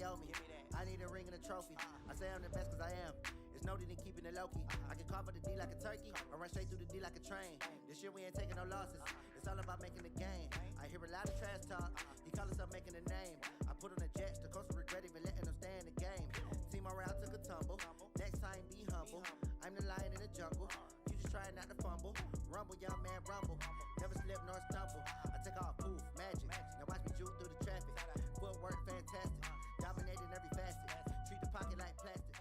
they owe me. I need a ring and a trophy. I say I'm the best cause I am. It's no need in keeping it low-key. I can carve up the D like a turkey or run straight through the D like a train. This year we ain't taking no losses. It's all about making the game. I hear a lot of trash talk. He call himself making a name. I put on the Jets. The coach will regret even letting them stay in the game. Team around took a tumble. Next time be humble. I'm the lion in the jungle. You just trying not to fumble. Rumble, young man, rumble. Never slip nor stumble. I take off, poof, magic. Now watch me juke through the traffic. Footwork fantastic. Dominating every facet. Treat the pocket like plastic.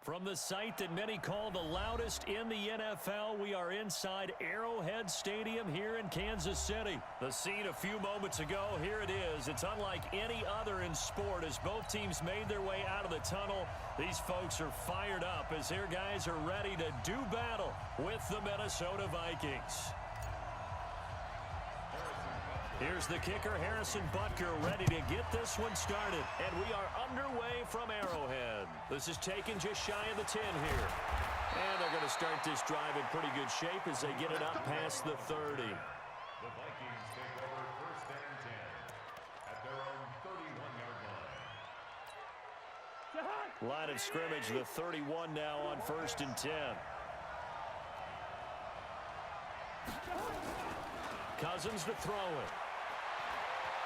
From the site that many call the loudest in the NFL, we are inside Arrowhead Stadium here in Kansas City. The scene a few moments ago, here it is. It's unlike any other in sport as both teams made their way out of the tunnel. These folks are fired up as their guys are ready to do battle with the Minnesota Vikings. Here's the kicker, Harrison Butker, ready to get this one started. And we are underway from Arrowhead. This is taken just shy of the 10 here. And they're going to start this drive in pretty good shape as they get it up past the 30. The Vikings take over 1st and 10 at their own 31-yard line. Line of scrimmage, the 31 now on 1st and 10. Cousins to throw it.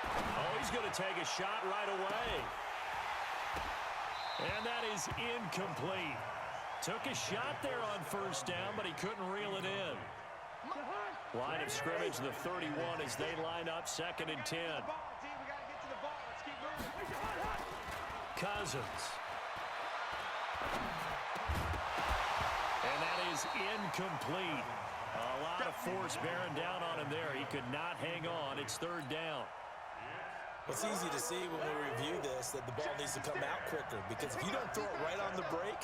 Oh, he's going to take a shot right away. And that is incomplete. Took a shot there on 1st down, but he couldn't reel it in. Line of scrimmage, the 31 as they line up 2nd and 10. Cousins. And that is incomplete. A lot of force bearing down on him there. He could not hang on. It's 3rd down. It's easy to see when we review this that the ball needs to come out quicker because if you don't throw it right on the break,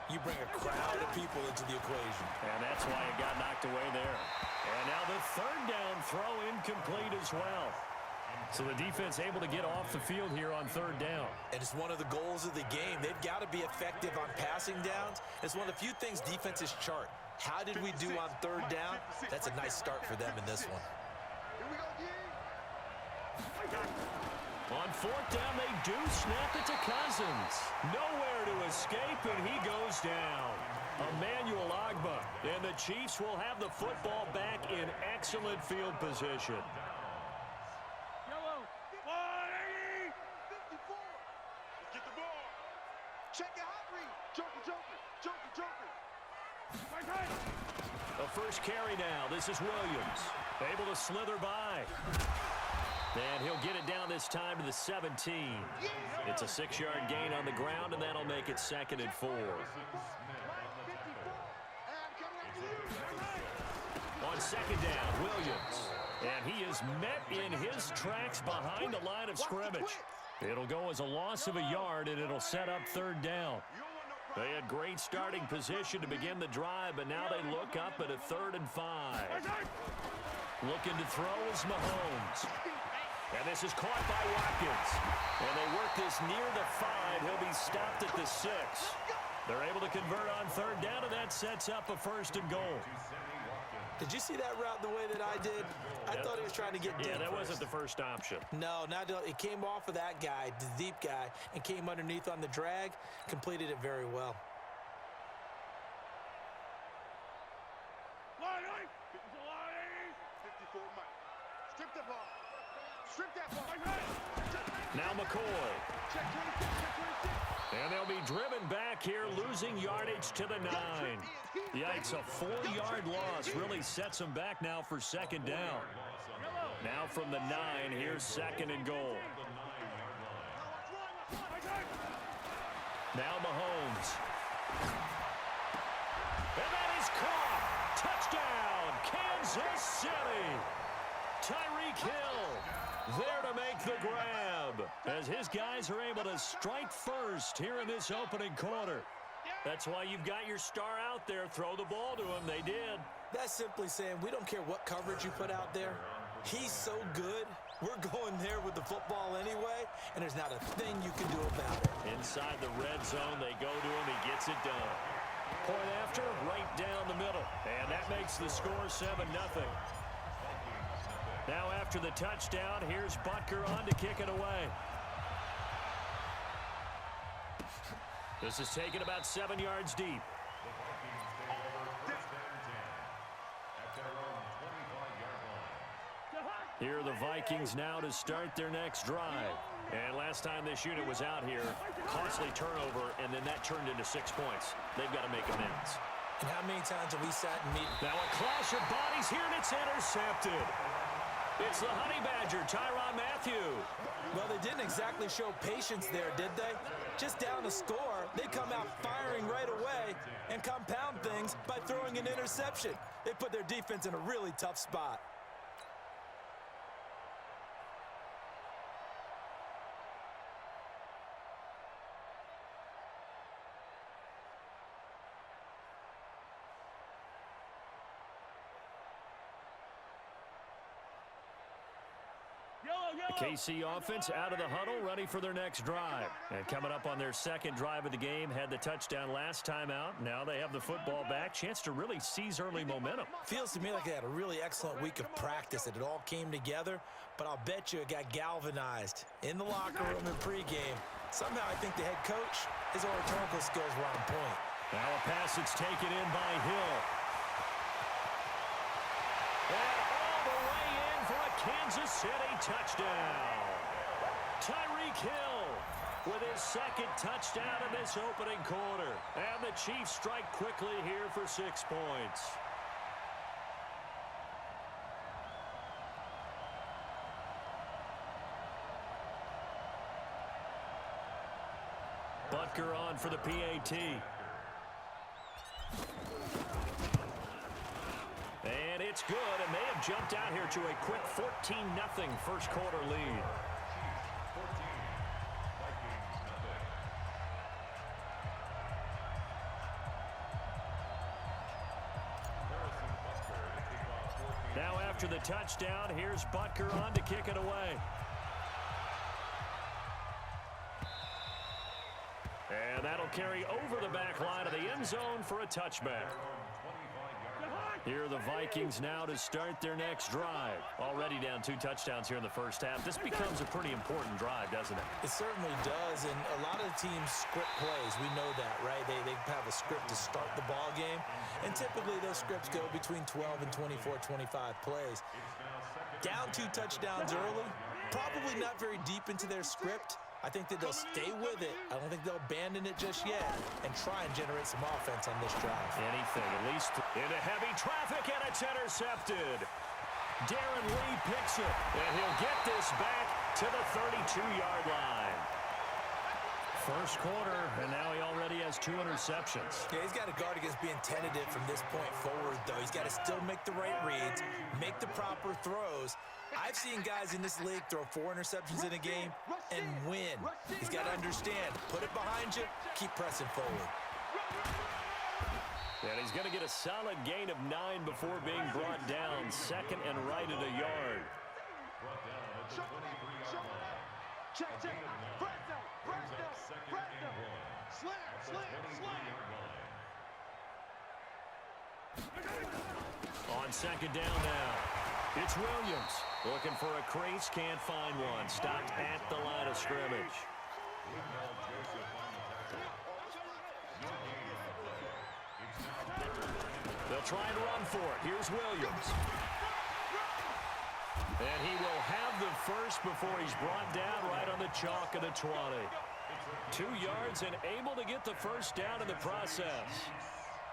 you bring a crowd of people into the equation. And that's why it got knocked away there. And now the 3rd down throw incomplete as well. So the defense able to get off the field here on 3rd down. And it's one of the goals of the game. They've got to be effective on passing downs. It's one of the few things defenses chart. How did we do on 3rd down? That's a nice start for them in this one. On 4th down, they do snap it to Cousins. Nowhere to escape, and he goes down. Emmanuel Ogbah, and the Chiefs will have the football back in excellent field position. Yellow, 180, 54. Get the ball. Check it out, Reed. Joker. The first carry now. This is Williams. Able to slither by. And he'll get it down this time to the 17. It's a 6-yard gain on the ground, and that'll make it 2nd and 4. On 2nd down, Williams. And he is met in his tracks behind the line of scrimmage. It'll go as a loss of a yard, and it'll set up 3rd down. They had great starting position to begin the drive, but now they look up at a 3rd and 5. Looking to throw is Mahomes. And this is caught by Watkins. And they work this near the 5. He'll be stopped at the 6. They're able to convert on 3rd down, and that sets up a 1st and goal. Did you see that route the way that I did? I thought he was trying to get deep. Yeah, that wasn't the first option. No, it came off of that guy, the deep guy, and came underneath on the drag. Completed it very well. Line 54, Mike. Strip that ball. Now McCoy. Check 26. And they'll be driven back here, losing yardage to the 9. Yikes, a 4-yard loss really sets them back now for 2nd down. Now from the 9, here's 2nd and goal. Now Mahomes. And that is caught. Touchdown, Kansas City. Tyreek Hill there to make the grab as his guys are able to strike first here in this opening quarter. That's why you've got your star out there. Throw the ball to him. They did. That's simply saying we don't care what coverage you put out there. He's so good. We're going there with the football anyway, and there's not a thing you can do about it. Inside the red zone, they go to him. He gets it done. Point after, right down the middle. And that makes the score 7-0. Now after the touchdown, here's Butker on to kick it away. This is taken about 7 yards deep. Here are the Vikings now to start their next drive. And last time this unit was out here, costly turnover, and then that turned into 6 points. They've got to make amends. And how many times have we sat and meet? Now a clash of bodies here, and it's intercepted. It's the Honey Badger, Tyrann Mathieu. Well, they didn't exactly show patience there, did they? Just down a score, they come out firing right away and compound things by throwing an interception. They put their defense in a really tough spot. The KC offense out of the huddle, ready for their next drive. And coming up on their second drive of the game, had the touchdown last time out. Now they have the football back. Chance to really seize early momentum. Feels to me like they had a really excellent week of practice, that it all came together. But I'll bet you it got galvanized in the locker room in pregame. Somehow I think the head coach, his oratorical skills were on point. Now a pass that's taken in by Hill. And all the way in for a Kansas City touchdown. Tyreek Hill with his second touchdown in this opening quarter. And the Chiefs strike quickly here for 6 points. Butker on for the PAT. And it's good, and they have jumped out here to a quick 14-0 first quarter lead. Now after the touchdown, here's Butker on to kick it away. And that'll carry over the back line of the end zone for a touchback. Here are the Vikings now to start their next drive. Already down 2 touchdowns here in the first half. This becomes a pretty important drive, doesn't it? It certainly does, and a lot of the teams script plays. We know that, right? They have a script to start the ball game, and typically those scripts go between 12 and 24, 25 plays. Down 2 touchdowns early, probably not very deep into their script. I think that they'll stay with it. I don't think they'll abandon it just yet and try and generate some offense on this drive. Anything, at least into heavy traffic, and it's intercepted. Darren Lee picks it, and he'll get this back to the 32-yard line. First quarter, and now he already has 2 interceptions. Yeah, he's got to guard against being tentative from this point forward, though. He's got to still make the right reads, make the proper throws. I've seen guys in this league throw 4 interceptions in a game and win. He's got to understand, put it behind you, keep pressing forward. And he's going to get a solid gain of 9 before being brought down. Second and right at a yard. Brought down at the 23-yard line. Check. Press down. Slam. 23-yard line. On second down now. It's Williams. Looking for a crease, can't find one. Stopped at the line of scrimmage. They'll try and run for it. Here's Williams. And he will have the first before he's brought down right on the chalk of the 20. 2 yards and able to get the first down in the process.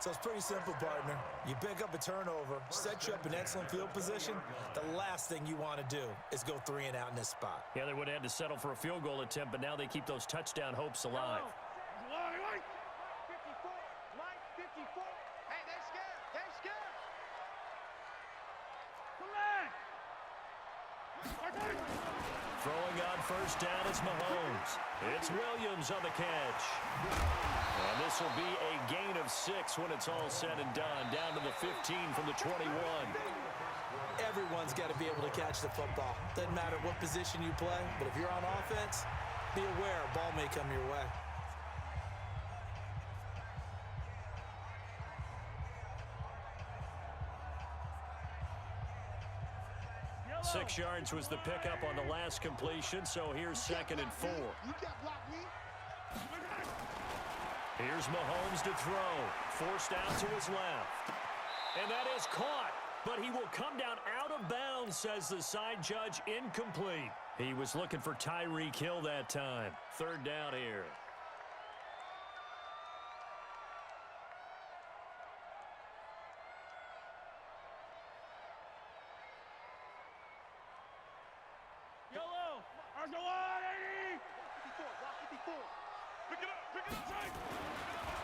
So it's pretty simple, partner. You pick up a turnover, set you up in excellent field position. The last thing you want to do is go 3 and out in this spot. Yeah, they would have had to settle for a field goal attempt, but now they keep those touchdown hopes alive. 54. Hey, they scared. Throwing on first down is Mahomes. It's Williams on the catch. And this will be a gain of 6 when it's all said and done. Down to the 15 from the 21. Everyone's got to be able to catch the football. Doesn't matter what position you play, but if you're on offense, be aware a ball may come your way. 6 yards was the pickup on the last completion, so here's 2nd and 4. Here's Mahomes to throw. Forced out to his left. And that is caught, but he will come down out of bounds, says the side judge. Incomplete. He was looking for Tyreek Hill that time. 3rd down here.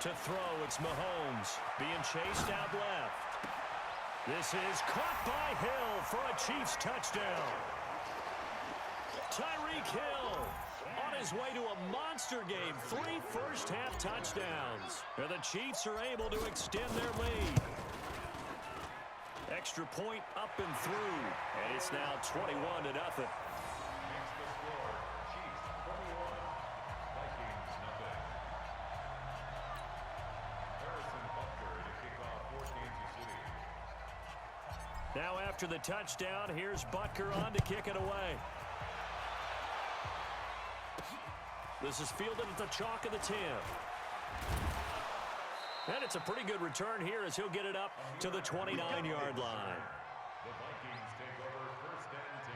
To throw, it's Mahomes being chased out left. This is caught by Hill for a Chiefs touchdown. Tyreek Hill on his way to a monster game. 3 first-half touchdowns. And the Chiefs are able to extend their lead. Extra point up and through. And it's now 21-0. Now after the touchdown, here's Butker on to kick it away. This is fielded at the chalk of the 10. And it's a pretty good return here as he'll get it up to the 29-yard line. The Vikings take over 1st and 10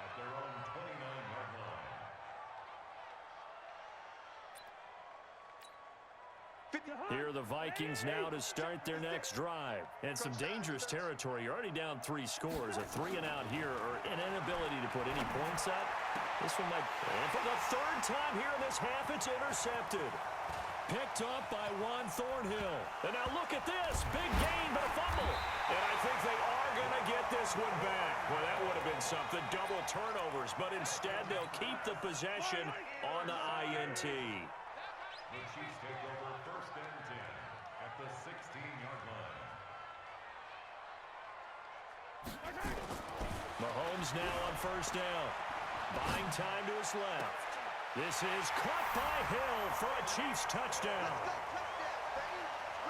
at their own 29-yard line. Here are the Vikings now to start their next drive. And some dangerous territory. You're already down 3 scores. A 3-and-out here or an inability to put any points up. This one might... And for the 3rd time here in this half, it's intercepted. Picked up by Juan Thornhill. And now look at this. Big gain, but a fumble. And I think they are going to get this one back. Well, that would have been something. Double turnovers. But instead, they'll keep the possession on the INT. The Chiefs take over 1st and 10 at the 16-yard line. Mahomes now on 1st down. Buying time to his left. This is caught by Hill for a Chiefs touchdown.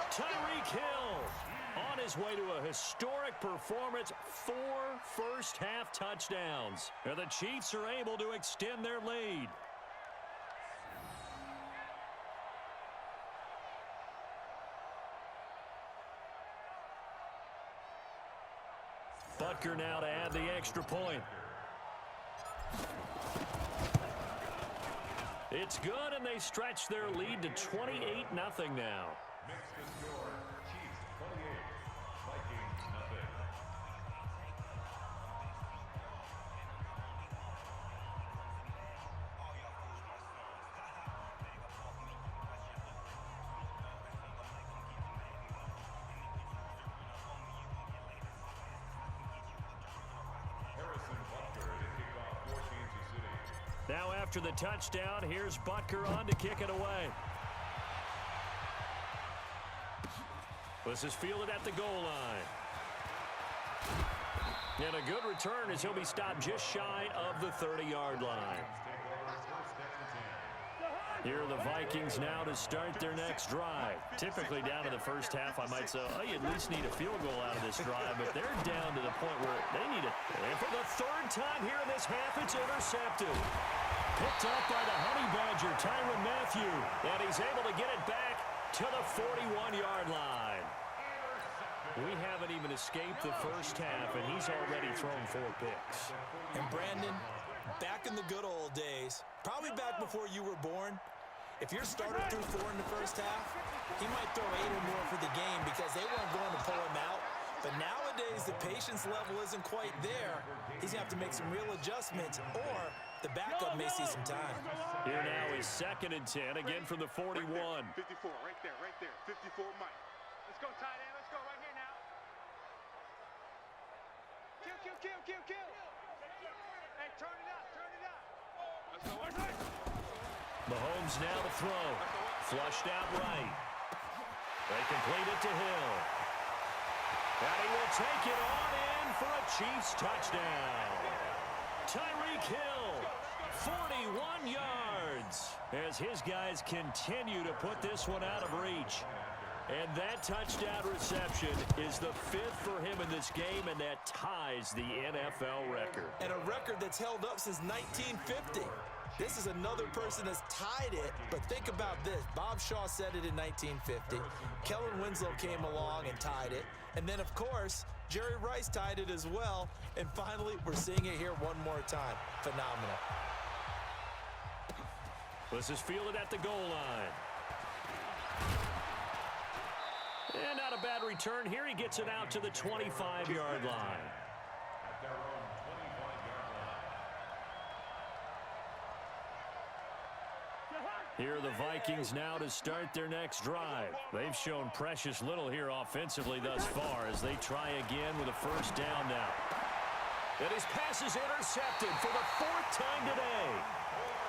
Tyreek Hill on his way to a historic performance. 4 first-half touchdowns. And the Chiefs are able to extend their lead. Butker now to add the extra point. It's good, and they stretch their lead to 28-0 now. Makes the score Chiefs 28, Vikings nothing. Now after the touchdown, here's Butker on to kick it away. This is fielded at the goal line. And a good return as he'll be stopped just shy of the 30-yard line. Here are the Vikings now to start their next drive. Typically down to the first half, I might say, oh, you at least need a field goal out of this drive, but they're down to the point where they need it. And for the 3rd time here in this half, it's intercepted. Picked up by the Honey Badger, Tyrann Mathieu, and he's able to get it back to the 41-yard line. We haven't even escaped the first half, and he's already thrown 4 picks. And Brandon, back in the good old days, probably back before you were born, if your starter threw 4 in the first half, he might throw 8 or more for the game because they weren't going to pull him out. But nowadays, the patience level isn't quite there. He's going to have to make some real adjustments, or the backup may see some time. Here now is 2nd and 10, again from the 41. 54, right there, 54, Mike. Let's go, tight end. Let's go right here now. Kill. Hey, turn it up. Let's go, let's go. Mahomes now to throw. Flushed out right. They complete it to Hill. And he will take it on in for a Chiefs touchdown. Tyreek Hill, 41 yards, as his guys continue to put this one out of reach. And that touchdown reception is the 5th for him in this game, and that ties the NFL record. And a record that's held up since 1950. This is another person that's tied it, but think about this. Bob Shaw said it in 1950. Kellen Winslow came along and tied it. And then, of course, Jerry Rice tied it as well. And finally, we're seeing it here one more time. Phenomenal. This is fielded at the goal line. And not a bad return here. He gets it out to the 25-yard line. At their own 25-yard line. Here are the Vikings now to start their next drive. They've shown precious little here offensively thus far as they try again with a first down now. And his pass is intercepted for the 4th time today.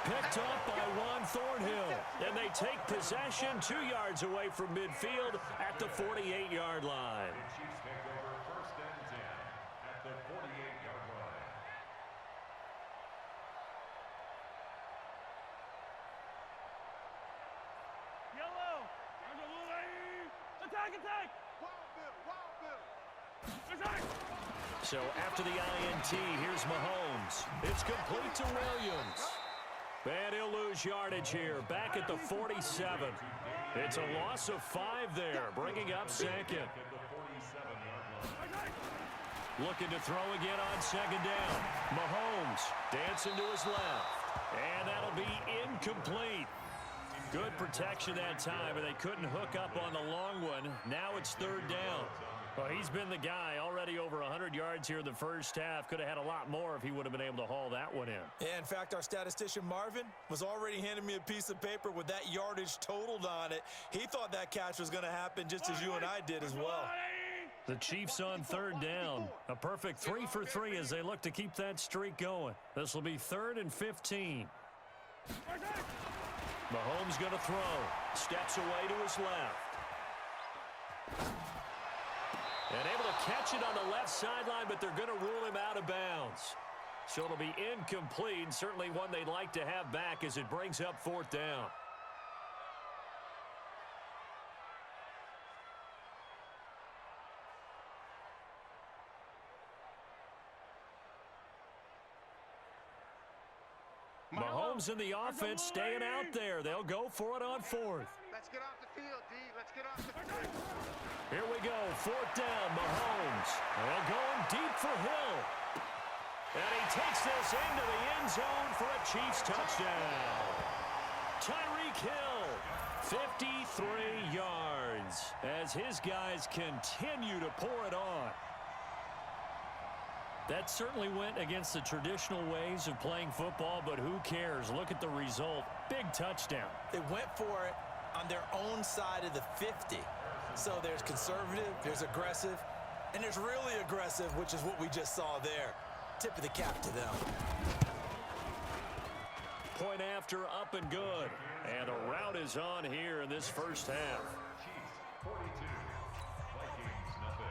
Picked up by Juan Thornhill. And they take possession 2 yards away from midfield at the 48-yard line. The Chiefs take over first and 10 at the 48-yard line. Yellow. Attack, attack. Wild Bill. So after the INT, here's Mahomes. It's complete to Williams. And he'll lose yardage here, back at the 47. It's a loss of 5 there, bringing up second. Looking to throw again on second down. Mahomes dancing to his left. And that'll be incomplete. Good protection that time, and they couldn't hook up on the long one. Now it's third down. Well, he's been the guy, already over 100 yards here in the first half. Could have had a lot more if he would have been able to haul that one in. Yeah, in fact, our statistician Marvin was already handing me a piece of paper with that yardage totaled on it. He thought that catch was going to happen just as you and I did as well. The Chiefs on third down. A perfect 3 for 3 as they look to keep that streak going. This will be 3rd and 15. Mahomes going to throw. Steps away to his left. And able to catch it on the left sideline, but they're going to rule him out of bounds. So it'll be incomplete, certainly one they'd like to have back as it brings up 4th down. Mahomes in the offense staying out there. They'll go for it on 4th. Let's get off the field, D. Let's get off the field. Here we go, 4th down, Mahomes. They're going deep for Hill. And he takes this into the end zone for a Chiefs touchdown. Tyreek Hill, 53 yards as his guys continue to pour it on. That certainly went against the traditional ways of playing football, but who cares? Look at the result. Big touchdown. They went for it on their own side of the 50. So there's conservative, there's aggressive, and there's really aggressive, which is what we just saw there. Tip of the cap to them. Point after, up and good. And a rout is on here in this first half. Chiefs 42, Vikings nothing.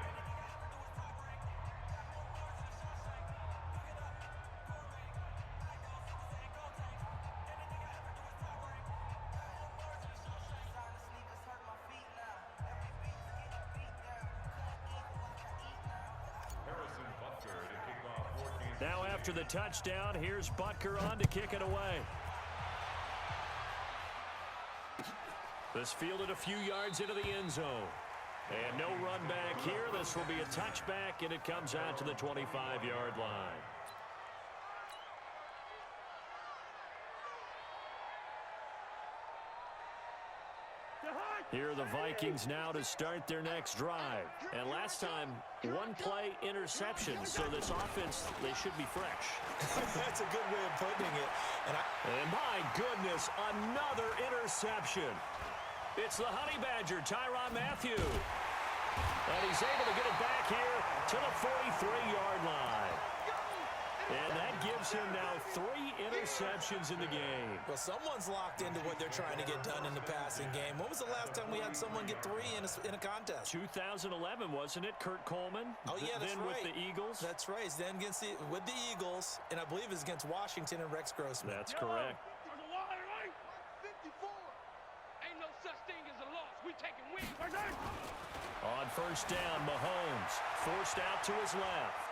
Now after the touchdown, here's Butker on to kick it away. This fielded a few yards into the end zone. And no run back here. This will be a touchback, and it comes out to the 25-yard line. Here are the Vikings now to start their next drive. And last time, one play interception. So this offense, they should be fresh. That's a good way of putting it. And my goodness, another interception. It's the Honey Badger, Tyrann Mathieu. And he's able to get it back here to the 43-yard line. And that gives him now 3 interceptions in the game. Well, someone's locked into what they're trying to get done in the passing game. When was the last time we had someone get 3 in a contest? 2011, wasn't it? Kurt Coleman. Oh, yeah, that's then right. With the Eagles. That's right. Then with the Eagles, and I believe it's against Washington and Rex Grossman. That's correct. There's a line, right? 54. Ain't no such thing as a loss. We taking wins. On first down, Mahomes forced out to his left.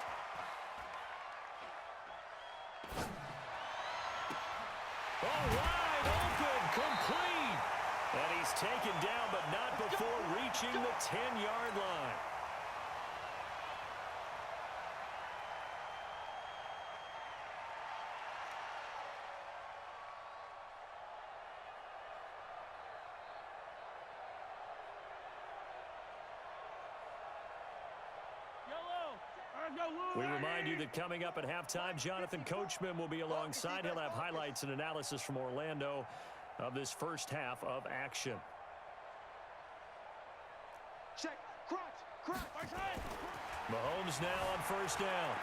Oh, wide open, complete. And he's taken down, but not before reaching the 10-yard line. We remind you that coming up at halftime, Jonathan Coachman will be alongside. He'll have highlights and analysis from Orlando of this first half of action. Check. Crunch. Mahomes now on first down.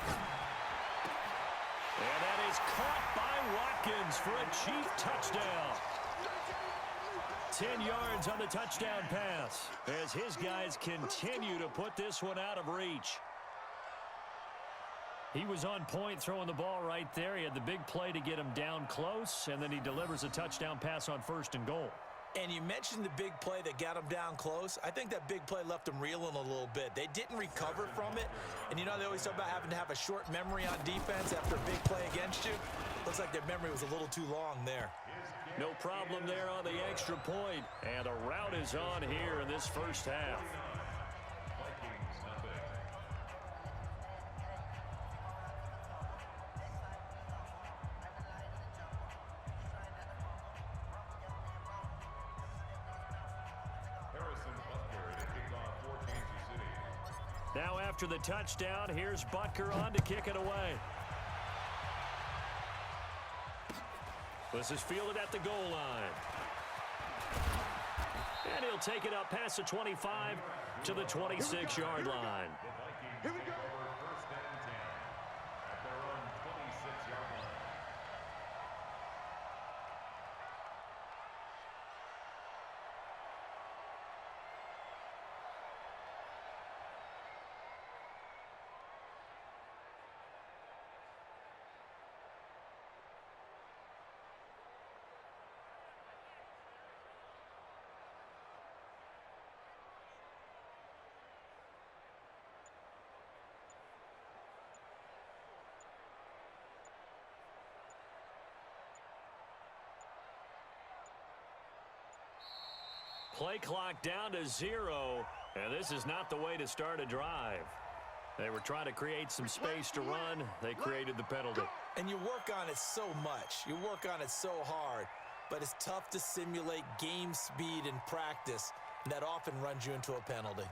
And that is caught by Watkins for a Chief touchdown. 10 yards on the touchdown pass as his guys continue to put this one out of reach. He was on point throwing the ball right there. He had the big play to get him down close, and then he delivers a touchdown pass on first and goal. And you mentioned the big play that got him down close. I think that big play left him reeling a little bit. They didn't recover from it. And you know they always talk about having to have a short memory on defense after a big play against you. Looks like their memory was a little too long there. No problem there on the extra point. And a rout is on here in this first half. Now after the touchdown, here's Butker on to kick it away. This is fielded at the goal line. And he'll take it up past the 25 to the 26-yard line. Here we go. First and 10 at their own 26-yard line. Play clock down to 0, and this is not the way to start a drive. They were trying to create some space to run. They created the penalty. And you work on it so much. You work on it so hard. But it's tough to simulate game speed in practice. And that often runs you into a penalty.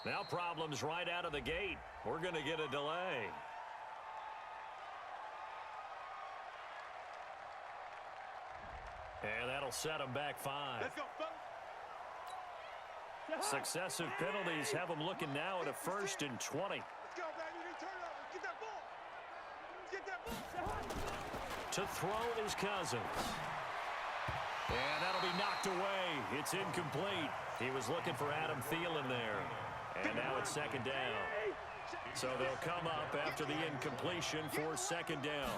Now problems right out of the gate. We're going to get a delay. And that'll set them back 5. Let's go, fellas. Successive penalties have them looking now at a 1st and 20. Let's go, baby. Turn it over. Get that ball. Get that ball. To throw is Cousins. And that'll be knocked away. It's incomplete. He was looking for Adam Thielen there. And now it's 2nd down. So they'll come up after the incompletion for 2nd down.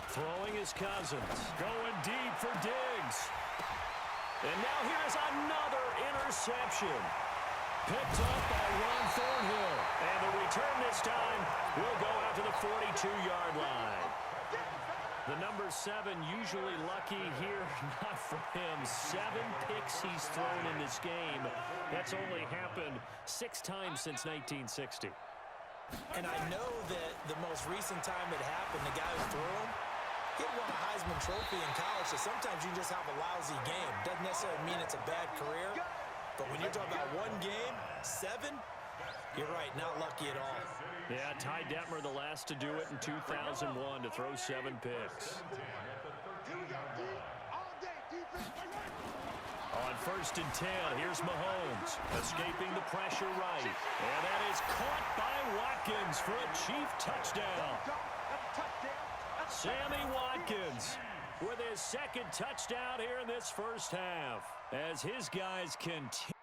Throwing is Cousins. Going deep for Diggs. And now here is another interception. Picked up by Ron Thornhill. And the return this time will go out to the 42-yard line. The number 7 usually lucky here, not for him. 7 picks he's thrown in this game. That's only happened 6 times since 1960. And I know that the most recent time it happened, the guy who threw him, he won a Heisman Trophy in college, so sometimes you just have a lousy game. Doesn't necessarily mean it's a bad career, but when you're talking about one game, 7, you're right, not lucky at all. Yeah, Ty Detmer, the last to do it in 2001 to throw 7 picks. Here we go, D. All day, defense. On 1st and 10, here's Mahomes, escaping the pressure right. And that is caught by Watkins for a Chief touchdown. Sammy Watkins with his second touchdown here in this first half, as his guys continue.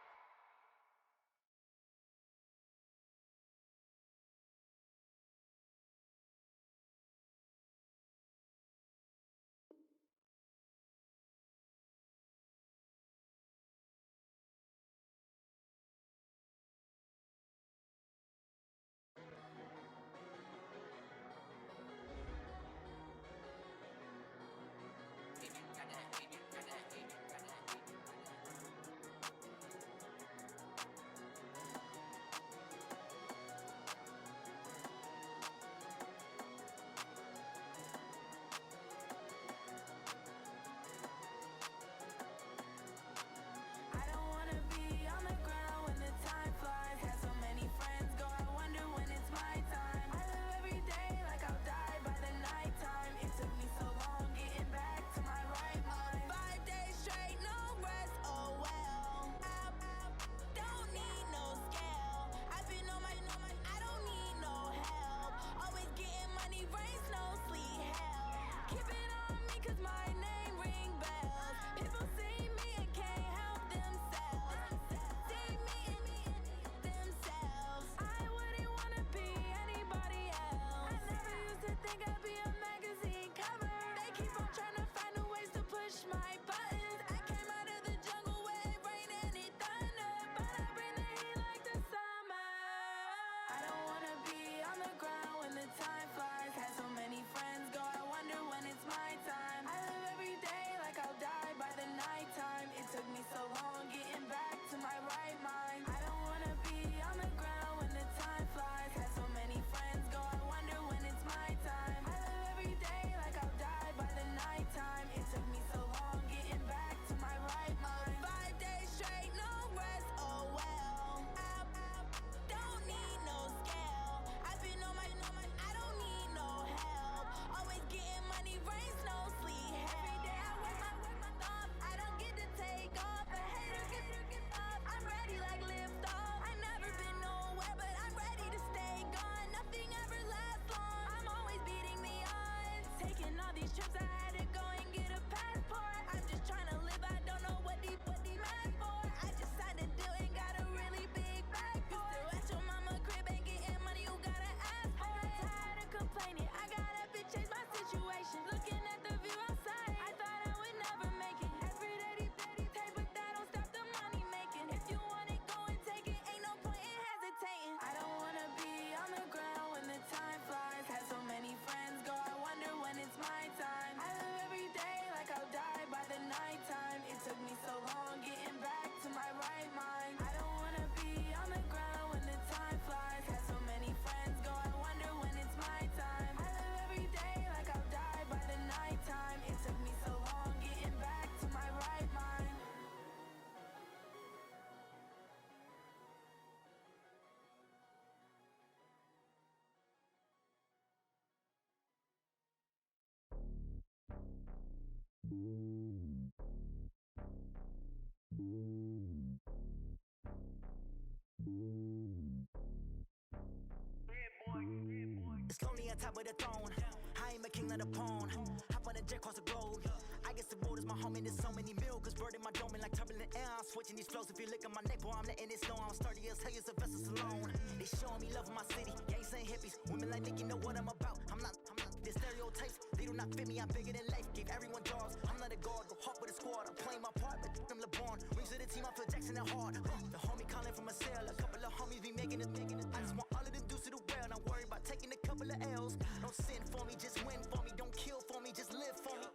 It's lonely on top of the throne. I am a king of the pawn. Hop on a jet across the globe. I guess the world is my home and there's so many mil. Cause bird in my dome and like turbulent air. I'm switching these flows. If you look at my neck, boy, I'm letting it snow. I'm sturdy as hell as a vessel alone. They showing me love in my city. Gangs and hippies. Women like Nicky know what I'm about. I'm not the stereotypes. They do not fit me. I'm bigger than life. Gave everyone jobs. I'm not a guard. Go hawk with a squad. I'm playing my part, but I'm LeBron. Rings to the team. I feel Jackson and hard. The homie calling from a cell. A couple of homies be making it. I just want all of them dudes to the well. Not worry about taking a couple of L's. Don't sin for me, just win for me. Don't kill for me, just live for me.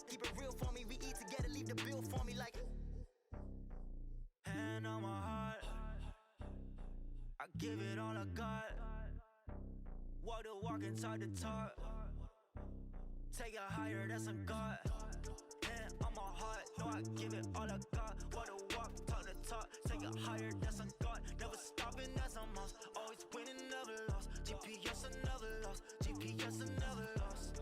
Keep it real for me. We eat together, leave the bill for me like. Hand on my heart, I give it all I got. Walk the walk and talk the talk. Take it higher, that's a God. Hand on my heart, no, I give it all I got. Walk the walk, talk the talk. Take it higher, that's a God. Never stopping, that's a must. Always winning, never lost. GPS, I never lost. GPS, I never lost.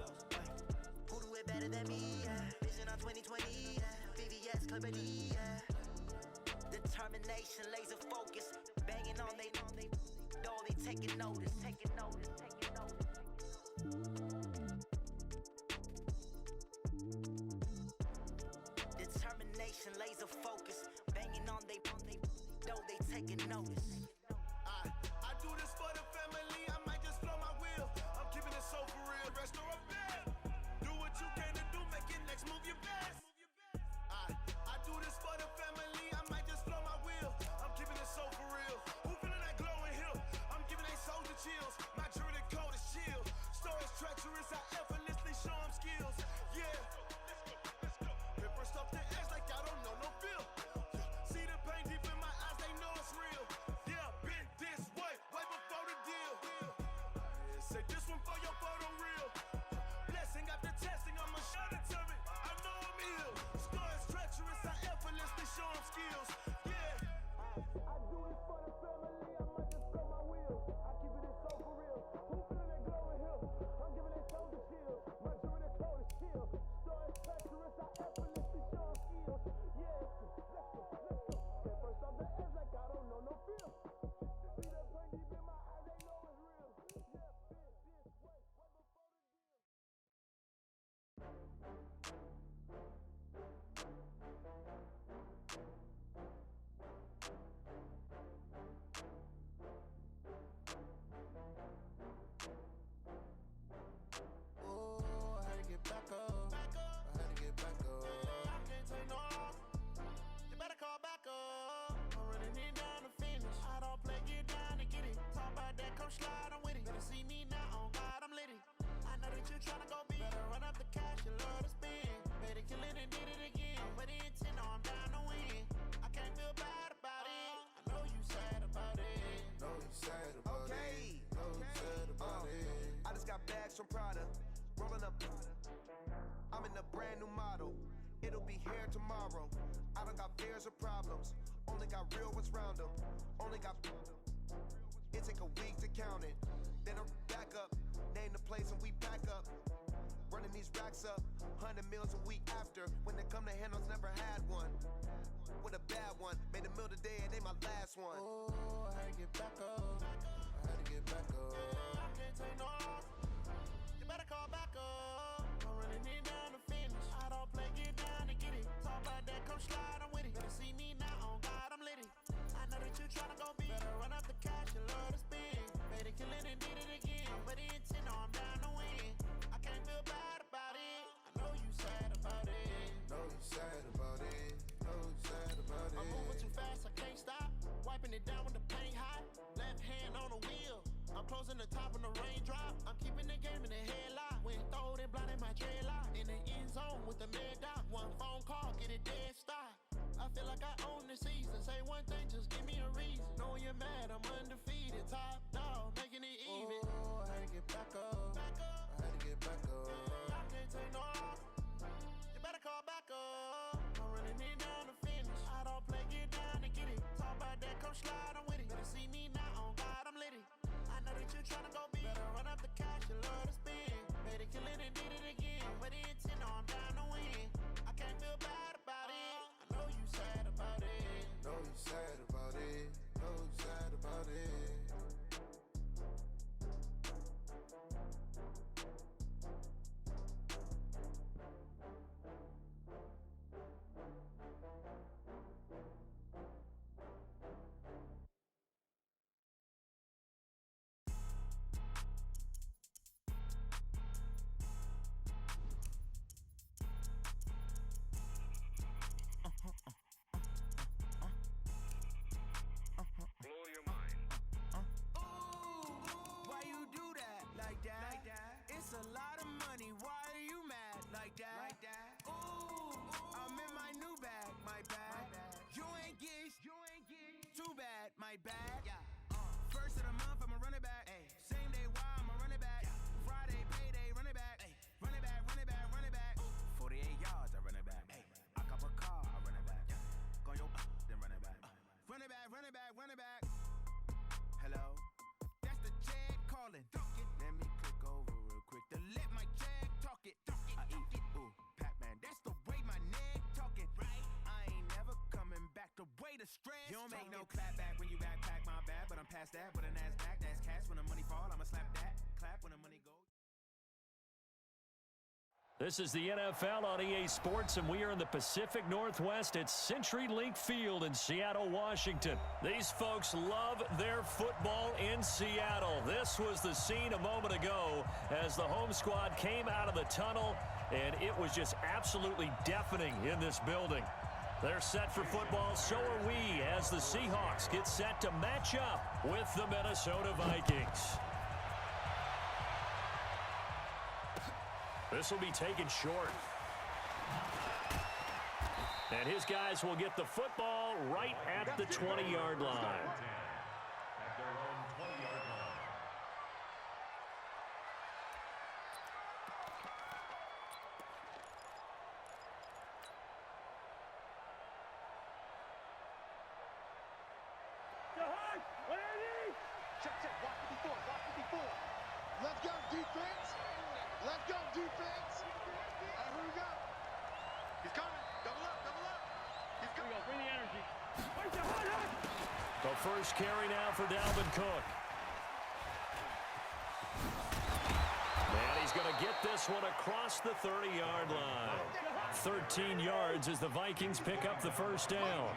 Who do it better than me? Yeah. Vision on 2020. Yeah. VVS, Club D. Yeah. Determination, laser focus, banging on they door, they taking notice. Determination, laser focus, banging on they door, they taking notice. I do this for the family, I might just blow my wheel. I'm keeping it so for real, rest or a bed. Do what you can to do, make your next move your best. I do this for the family, I might just blow my wheel. I'm keeping it so for real. Who feeling that glowing hill? I'm giving they soldier chills. My jewelry code is chill. Stories treacherous, I effortlessly show them skills. Yeah. Hit first off the edge like I don't know no feel. See the pain deep in my eyes, they know it's real. Yeah, been this way before the deal. Say this one for your photo reel. Blessing after testing, I'ma show it to me. I know I'm ill. Stories treacherous, I effortlessly show them skills. Yeah. I do this for the family, I might just blow my wheel. I keep it so for real. Who feeling that glowing hill? I'm giving they soldier chills. My jewelry code is chill. Stories treacherous, I effortlessly show them skills. Yeah. Let's go. Hit first off the edge like I don't know no feel. See that pain deep in my eyes, they know it's real. Yeah, been this way before the deal. Ooh, I had to get back up. I had to get back up. I can't take no loss. You better call back up. I'm running it down to finish. I don't play, get down to get it. Talk about that, come slide, I'm with it. Better see me now, on God, I'm litty. I know that you tryna go big. Better run up the cash, you love to spend. Better kill it and did it again. But the intent, no, I'm down to win. I can't feel bad about it. I know you sad about it. Know you sad about Okay. it. Know you sad about it. I just got bags from Prada, rolling up. I'm in a brand new model. It'll be here tomorrow. I don't got fears or problems. Only got real ones round them. Only got. It take a week to count it. Then I'm back up. Name the place and we back up. Running these racks up. 100 meals a week after. When they come to handles, never had one. With a bad one. Made a meal today and they my last one. Ooh, I had to get back up. I had to get back up. I can't take no loss. You better call back up. I'm running it down to finish. I don't play, get down to get it. Talk about that, come slide, I'm with it. Better see me now, on God, I'm litty. I know that you tryna go big. Better run up the cash, you love to spend. Better kill it and did it again. But the intent, no, I'm down to win. I can't feel bad about it. I know you sad about it. Know you sad about it. Know you sad about it. I'm moving too fast, I can't stop. Wiping it down with the paint hot. Left hand on the wheel. I'm closing the top when the raindrop. I'm keeping the game in the headlock. When throwed and blinded my dreadlock. In the end zone with the mad dot. One phone call, get it dead stop. I feel like I own the season. Say one thing, just give me a reason. Knowing you're mad, I'm undefeated. Top dog, making it even. Ooh, I had to get back up. I had to get back up. I can't take no loss. You better call back up. I'm running it down to finish. I don't play, get down to get it. Talk about that, come slide, I'm with it. Better see me now, on God, I'm litty. I know that you tryna go big. Better run up the cash, you love to spend. Better kill it and did it again. But the intent, no, I'm down to win. I can't feel bad about it. I know you sad about it. Know you sad about it. Know you sad about it. past that, but a NASDAQ, that's cash. When the money fall, I'ma slap that. Clap when the money goes. This is the NFL on EA Sports, and we are in the Pacific Northwest at CenturyLink Field in Seattle, Washington. These folks love their football in Seattle. This was the scene a moment ago as the home squad came out of the tunnel, and it was just absolutely deafening in this building. They're set for football, so are we, as the Seahawks get set to match up with the Minnesota Vikings. This will be taken short. And his guys will get the football right at the 20-yard line. At their own 20-yard line. Check, watch 54, watch 54. Let's go, defense. Let's go, defense. All right, here we go. He's coming. Double up, double up. He's coming. Bring the energy. The first carry now for Dalvin Cook. And he's going to get this one across the 30-yard line. 13 yards as the Vikings pick up the first down.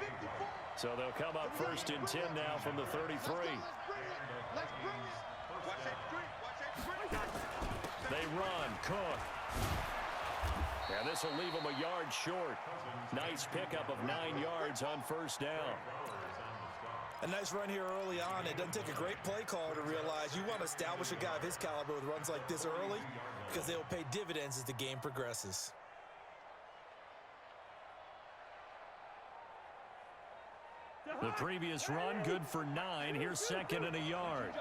So they'll come up first and 10 now from the 33. Let's bring it. Watch that street. Watch that street. They run. Cook. And this will leave him a yard short. Nice pickup of 9 yards on first down. A nice run here early on. It doesn't take a great play caller to realize you want to establish a guy of his caliber with runs like this early because they will pay dividends as the game progresses. The previous run, good for 9. Here's second and a yard.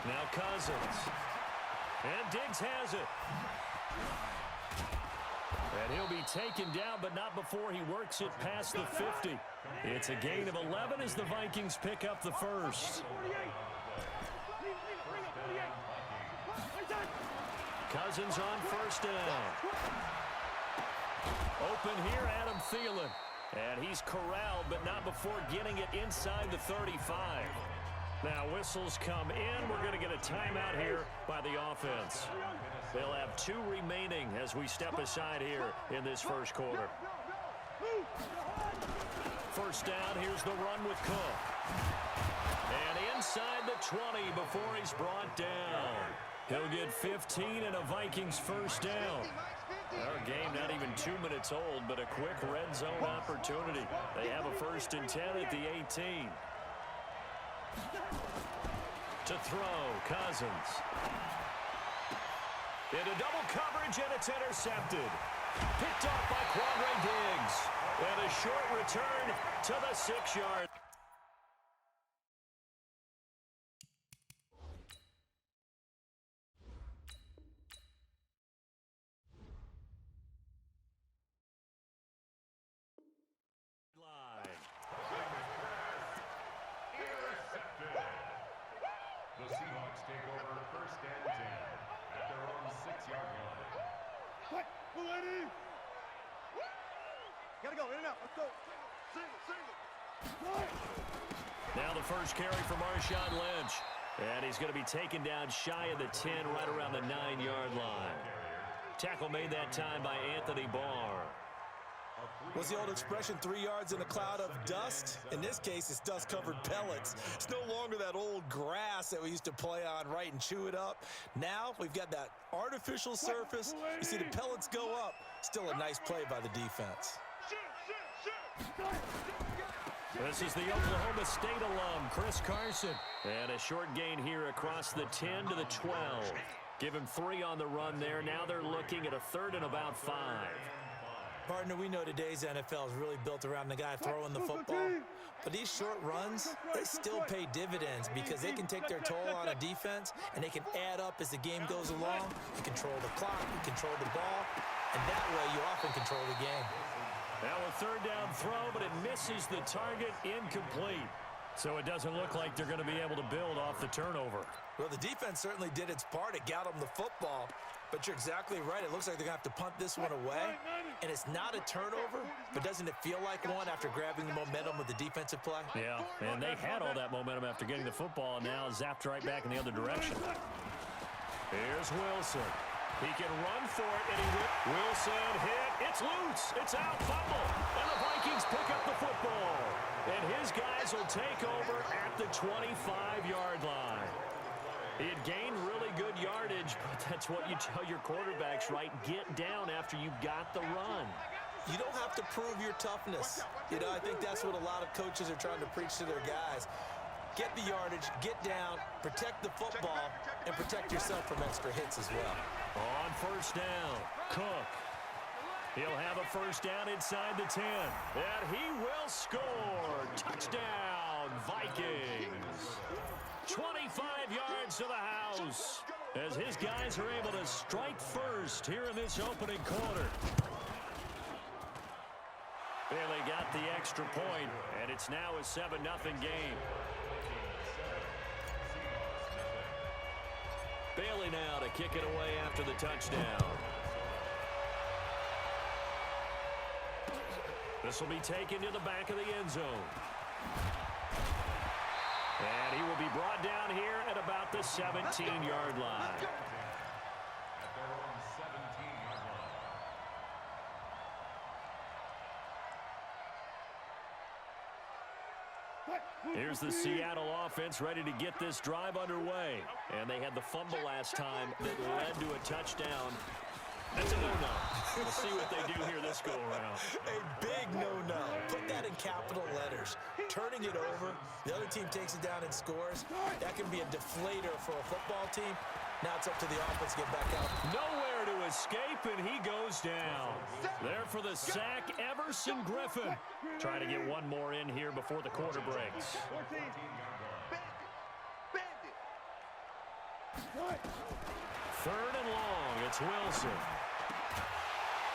Now Cousins. And Diggs has it. And he'll be taken down, but not before he works it past the 50. It's a gain of 11 as the Vikings pick up the first. Cousins on first down. Open here, Adam Thielen. And he's corralled, but not before getting it inside the 35. Now whistles come in. We're going to get a timeout here by the offense. They'll have 2 remaining as we step aside here in this first quarter. First down, here's the run with Cook. And inside the 20 before he's brought down. He'll get 15 and a Vikings first down. Our game not even 2 minutes old, but a quick red zone opportunity. They have a first and 10 at the 18. To throw, Cousins. Into double coverage, and it's intercepted. Picked off by Quandre Diggs. And a short return to the 6-yard. The Seahawks take over first and 10 at their own 6-yard line. Gotta go, in and out. Let's go. Single. Now the first carry for Marshawn Lynch. And he's going to be taken down shy of the 10, right around the 9-yard line. Tackle made that time by Anthony Barr. What's the old expression, 3 yards in a cloud of dust? In this case, it's dust-covered pellets. It's no longer that old grass that we used to play on, right, and chew it up. Now we've got that artificial surface. You see the pellets go up. Still a nice play by the defense. This is the Oklahoma State alum, Chris Carson. And a short gain here across the 10 to the 12. Give him 3 on the run there. Now they're looking at a third and about 5. Partner, we know today's NFL is really built around the guy throwing the football. But these short runs, they still pay dividends because they can take their toll on a defense and they can add up as the game goes along. You control the clock, you control the ball, and that way you often control the game. Now a third down throw, but it misses the target, incomplete. So it doesn't look like they're going to be able to build off the turnover. Well, the defense certainly did its part. It got them the football. But you're exactly right. It looks like they're going to have to punt this one away. And it's not a turnover, but doesn't it feel like one after grabbing the momentum with the defensive play? Yeah, and they had all that momentum after getting the football, and now zapped right back in the other direction. Here's Wilson. He can run for it, and he will. Wilson hit. It's loose. It's out. Fumble. And the Vikings pick up the football. And his guys will take over at the 25-yard line. He had gained really good yardage, but that's what you tell your quarterbacks, right? Get down after you got the run. You don't have to prove your toughness. I think that's what a lot of coaches are trying to preach to their guys. Get the yardage, get down, protect the football, and protect yourself from extra hits as well. On first down, Cook. He'll have a first down inside the 10. And he will score. Touchdown, Vikings. 25 yards to the house as his guys are able to strike first here in this opening quarter. Bailey got the extra point, and it's now a 7-0 game. Bailey now to kick it away after the touchdown. This will be taken to the back of the end zone. And he will be brought down here at about the 17-yard line. Here's the Seattle offense ready to get this drive underway. And they had the fumble last time that led to a touchdown. That's a no-no. We'll see what they do here this go-around. A big no-no. Put that in capital letters. Turning it over, the other team takes it down and scores. That can be a deflator for a football team. Now it's up to the offense to get back out. Nowhere to escape, and he goes down. There for the sack, Everson Griffin. Trying to get one more in here before the quarter breaks. Third and long, it's Wilson.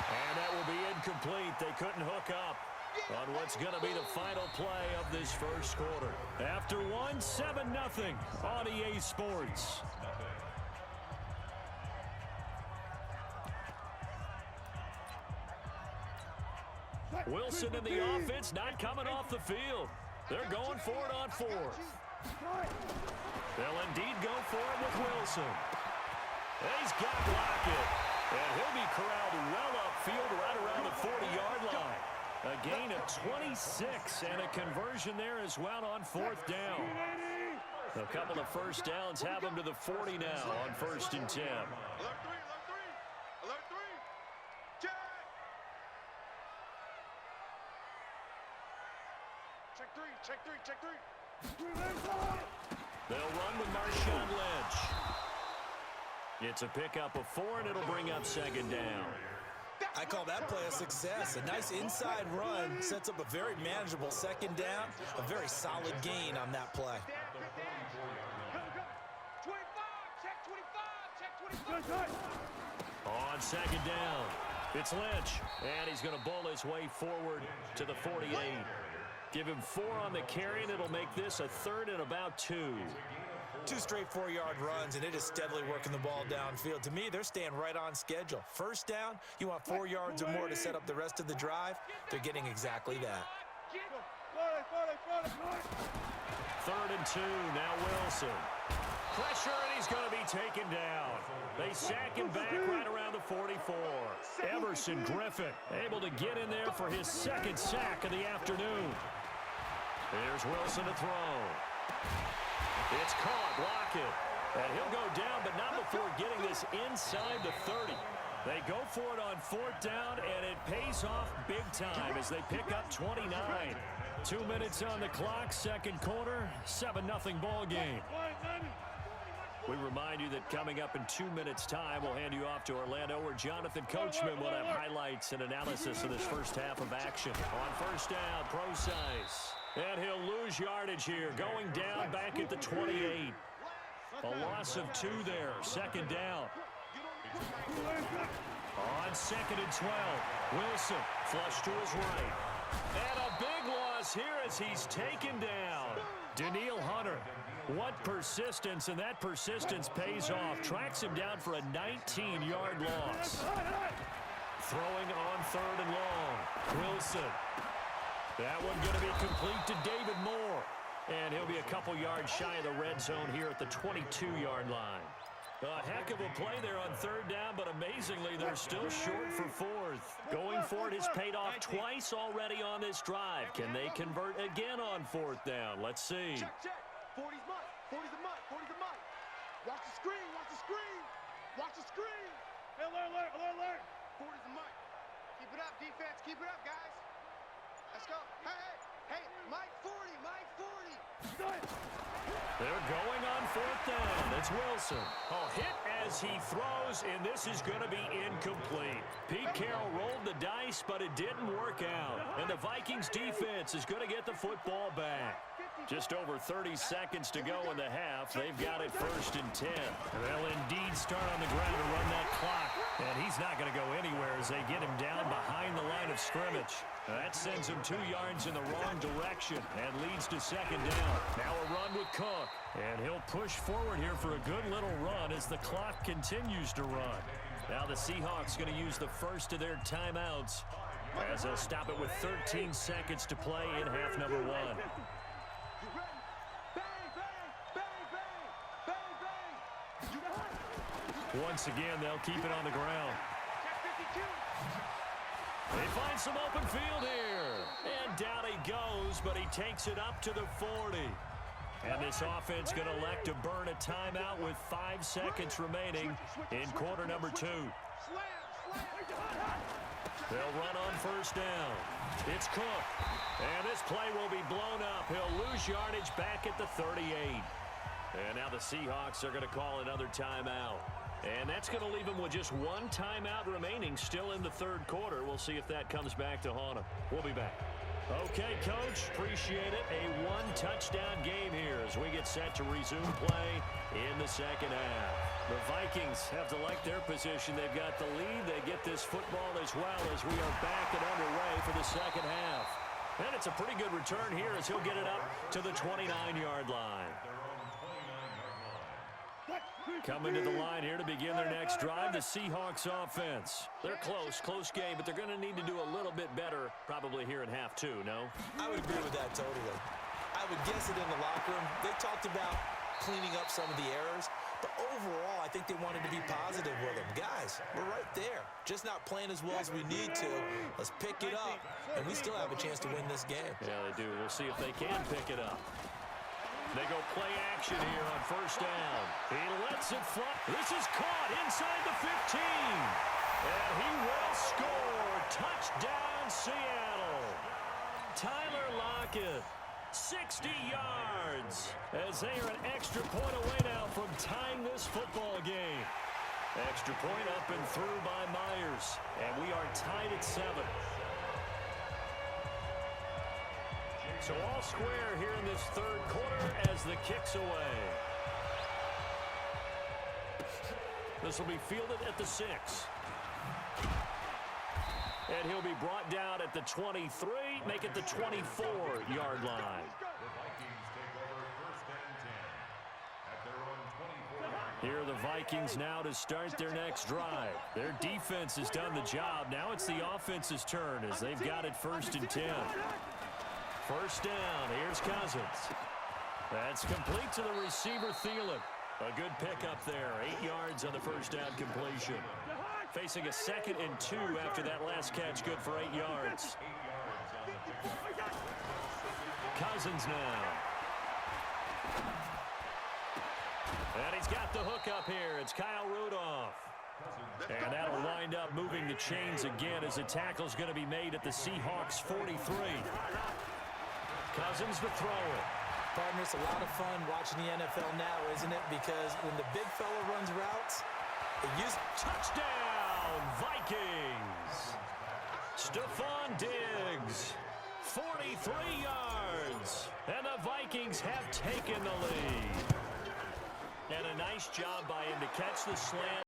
And that will be incomplete. They couldn't hook up on what's going to be the final play of this first quarter. After one, 7-0 on EA Sports. Wilson and the offense not coming off the field. They're going for it on fourth. They'll indeed go for it with Wilson. He's got Lockett. And he'll be corralled well upfield right around the 40-yard line. A gain of 26 and a conversion there as well on fourth down. A couple of first downs have them to the 40 now on 1st and 10. Alert three. Check. Check three. They'll run with Marshawn Lynch. It's a pickup of 4, and it'll bring up second down. I call that play a success. A nice inside run sets up a very manageable second down. A very solid gain on that play. 25. On second down, it's Lynch, and he's going to bowl his way forward to the 48. Give him 4 on the carry, and it'll make this a third and about 2. 2 straight 4-yard runs, and it is steadily working the ball downfield. To me, they're staying right on schedule. First down, you want 4 yards or more to set up the rest of the drive. They're getting exactly that. 3rd and 2, now Wilson. Pressure, and he's going to be taken down. They sack him back right around the 44. Everson Griffin able to get in there for his second sack of the afternoon. Here's Wilson to throw. It's caught, Lockett. And he'll go down, but not before getting this inside the 30. They go for it on 4th down, and it pays off big time as they pick up 29. 2 minutes on the clock, second quarter, 7-0 ball game. We remind you that coming up in 2 minutes' time, we'll hand you off to Orlando, where Jonathan Coachman will have highlights and analysis of this first half of action. On first down, Procise. And he'll lose yardage here, going down back at the 28. A loss of 2 there, second down. On 2nd and 12, Wilson flush to his right. And a big loss here as he's taken down. Danielle Hunter. What persistence, and that persistence pays off. Tracks him down for a 19-yard loss. Throwing on 3rd and long. Wilson. That one going to be complete to David Moore. And he'll be a couple yards shy of the red zone here at the 22-yard line. A heck of a play there on 3rd down, but amazingly, they're still short for 4th. Going for it has paid off twice already on this drive. Can they convert again on 4th down? Let's see. Check. 40's mine. 40's a mine. 40's a mine. Watch the screen. Watch the screen. Watch the screen. Hey, alert. 40's a mine. Keep it up, defense. Keep it up, guys. Let's go. Hey, Mike 40. They're going on 4th down. It's Wilson. A hit as he throws, and this is going to be incomplete. Pete Carroll rolled the dice, but it didn't work out. And the Vikings defense is going to get the football back. Just over 30 seconds to go in the half. They've got it 1st and 10. They'll indeed start on the ground to run that clock. And he's not going to go anywhere as they get him down behind the line of scrimmage. That sends him 2 yards in the wrong direction and leads to 2nd down. Now a run with Cook. And he'll push forward here for a good little run as the clock continues to run. Now the Seahawks going to use the first of their timeouts as they'll stop it with 13 seconds to play in half number 1. Once again, they'll keep it on the ground. They find some open field here. And down he goes, but he takes it up to the 40. And this offense going to elect to burn a timeout with 5 seconds remaining in quarter number 2. They'll run on 1st down. It's Cook. And this play will be blown up. He'll lose yardage back at the 38. And now the Seahawks are going to call another timeout. And that's going to leave them with just 1 timeout remaining still in the 3rd quarter. We'll see if that comes back to haunt them. We'll be back. Okay, Coach, appreciate it. A 1-touchdown game here as we get set to resume play in the 2nd half. The Vikings have to like their position. They've got the lead. They get this football as well as we are back and underway for the 2nd half. And it's a pretty good return here as he'll get it up to the 29-yard line. Coming to the line here to begin their next drive, the Seahawks offense. They're close game, but they're going to need to do a little bit better probably here in half 2, no? I would agree with that totally. I would guess it in the locker room. They talked about cleaning up some of the errors, but overall, I think they wanted to be positive with them. Guys, we're right there. Just not playing as well as we need to. Let's pick it up, and we still have a chance to win this game. Yeah, they do. We'll see if they can pick it up. They go play action here on 1st down. He lets it fly. This is caught inside the 15. And he will score. Touchdown, Seattle. Tyler Lockett, 60 yards. As they are an extra point away now from tying this football game. Extra point up and through by Myers. And we are tied at 7. So all square here in this 3rd quarter as the kick's away. This will be fielded at the 6. And he'll be brought down at the 23, make it the 24-yard line. Here are the Vikings now to start their next drive. Their defense has done the job. Now it's the offense's turn as they've got it 1st and 10. 1st down, here's Cousins. That's complete to the receiver, Thielen. A good pickup there, 8 yards on the 1st down completion. Facing a 2nd and 2 after that last catch, good for 8 yards. Cousins now. And he's got the hook up here. It's Kyle Rudolph. And that'll wind up moving the chains again as the tackle's going to be made at the Seahawks 43. Cousins to throw it. Partner, it's a lot of fun watching the NFL now, isn't it? Because when the big fella runs routes, it uses... Touchdown, Vikings! Stephon Diggs, 43 yards. And the Vikings have taken the lead. And a nice job by him to catch the slant.